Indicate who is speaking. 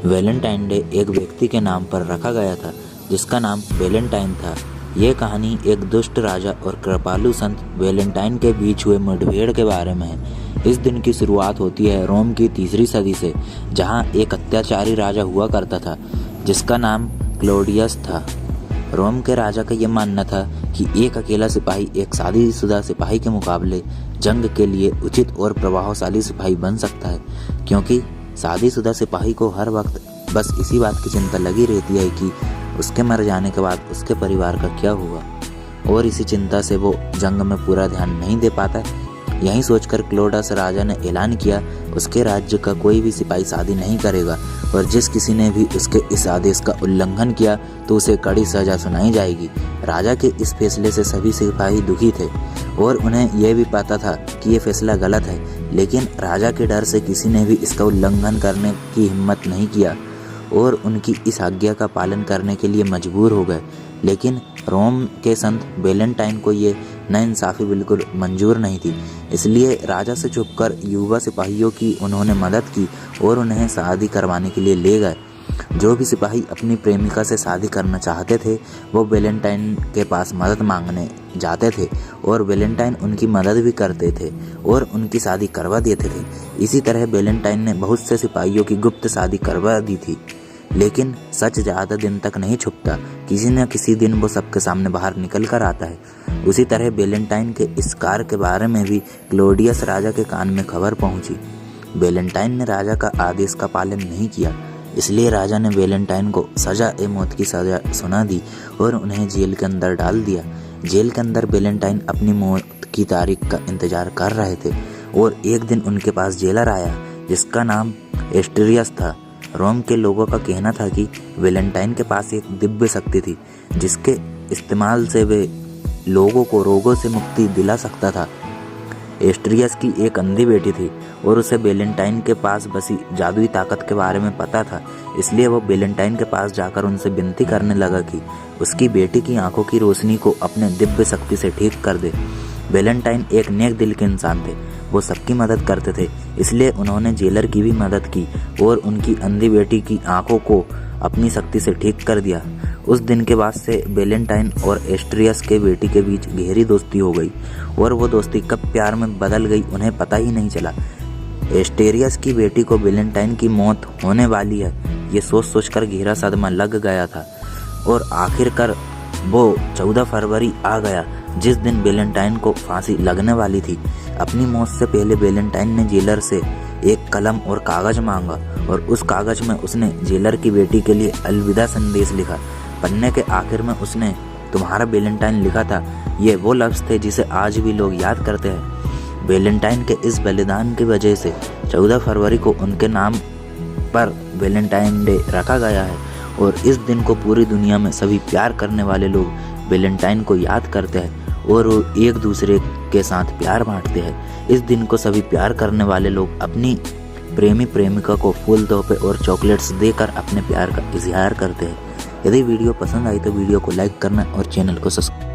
Speaker 1: Valentine day एक व्यक्ति के नाम पर रखा गया था जिसका नाम वैलेंटाइन था। ये कहानी एक दुष्ट राजा और कृपालु संत वैलेंटाइन के बीच हुए मुठभेड़ के बारे में है। इस दिन की शुरुआत होती है रोम की 3री सदी से, जहाँ एक अत्याचारी राजा हुआ करता था जिसका नाम क्लॉडियस था। रोम के राजा का यह मानना था कि एक अकेला सिपाही एक शादीशुदा सिपाही के मुकाबले जंग के लिए उचित और प्रभावशाली सिपाही बन सकता है, क्योंकि शादीशुदा सिपाही को हर वक्त बस इसी बात की चिंता लगी रहती है कि उसके मर जाने के बाद उसके परिवार का क्या होगा, और इसी चिंता से वो जंग में पूरा ध्यान नहीं दे पाता। यही सोचकर क्लॉडियस राजा ने ऐलान किया उसके राज्य का कोई भी सिपाही शादी नहीं करेगा, और जिस किसी ने भी उसके इस आदेश का उल्लंघन किया तो उसे कड़ी सजा सुनाई जाएगी। राजा के इस फैसले से सभी सिपाही दुखी थे और उन्हें यह भी पता था कि यह फैसला गलत है, लेकिन राजा के डर से किसी ने भी इसका उल्लंघन करने की हिम्मत नहीं किया और उनकी इस आज्ञा का पालन करने के लिए मजबूर हो गए। लेकिन रोम के संत वैलेंटाइन को ये नाइंसाफ़ी बिल्कुल मंजूर नहीं थी, इसलिए राजा से छुपकर युवा सिपाहियों की उन्होंने मदद की और उन्हें शादी करवाने के लिए ले गए। जो भी सिपाही अपनी प्रेमिका से शादी करना चाहते थे वो वैलेंटाइन के पास मदद मांगने जाते थे और वैलेंटाइन उनकी मदद भी करते थे और उनकी शादी करवा देते थे। इसी तरह वैलेंटाइन ने बहुत से सिपाहियों की गुप्त शादी करवा दी थी, लेकिन सच ज़्यादा दिन तक नहीं छुपता, किसी न किसी दिन वो सबके सामने बाहर निकल कर आता है। उसी तरह वैलेंटाइन के इस कार्य के बारे में भी क्लॉडियस राजा के कान में खबर पहुंची। वैलेंटाइन ने राजा का आदेश का पालन नहीं किया, इसलिए राजा ने वैलेंटाइन को मौत की सजा सुना दी और उन्हें जेल के अंदर डाल दिया। जेल के अंदर वैलेंटाइन अपनी मौत की तारीख का इंतजार कर रहे थे और एक दिन उनके पास जेलर आया जिसका नाम एस्ट्रियस था। रोम के लोगों का कहना था कि वैलेंटाइन के पास एक दिव्य शक्ति थी जिसके इस्तेमाल से वे लोगों को रोगों से मुक्ति दिला सकता था। एस्ट्रियस की एक अंधी बेटी थी और उसे वैलेंटाइन के पास बसी जादुई ताकत के बारे में पता था, इसलिए वो वैलेंटाइन के पास जाकर उनसे विनती करने लगा कि उसकी बेटी की आंखों की रोशनी को अपने दिव्य शक्ति से ठीक कर दे। वैलेंटाइन एक नेक दिल के इंसान थे, वो सबकी मदद करते थे, इसलिए उन्होंने जेलर की भी मदद की और उनकी अंधी बेटी की आंखों को अपनी शक्ति से ठीक कर दिया। उस दिन के बाद से वैलेंटाइन और एस्ट्रियस के बेटी के बीच गहरी दोस्ती हो गई और वो दोस्ती कब प्यार में बदल गई उन्हें पता ही नहीं चला। एस्ट्रियस की बेटी को वैलेंटाइन की मौत होने वाली है ये सोच सोचकर गहरा सदमा लग गया था और आखिरकार वो 14 फरवरी आ गया जिस दिन वैलेंटाइन को फांसी लगने वाली थी। अपनी मौत से पहले वैलेंटाइन ने जेलर से एक कलम और कागज मांगा और उस कागज में उसने जेलर की बेटी के लिए अलविदा संदेश लिखा। पन्ने के आखिर में उसने तुम्हारा वैलेंटाइन लिखा था। ये वो लफ्ज़ थे जिसे आज भी लोग याद करते हैं। वैलेंटाइन के इस बलिदान की वजह से 14 फरवरी को उनके नाम पर वैलेंटाइन डे रखा गया है और इस दिन को पूरी दुनिया में सभी प्यार करने वाले लोग वैलेंटाइन को याद करते हैं और वो एक दूसरे के साथ प्यार बांटते हैं। इस दिन को सभी प्यार करने वाले लोग अपनी प्रेमी प्रेमिका को फूल तोहफे और चॉकलेट्स देकर अपने प्यार का इजहार करते हैं। यदि वीडियो पसंद आई तो वीडियो को लाइक करना और चैनल को सब्सक्राइब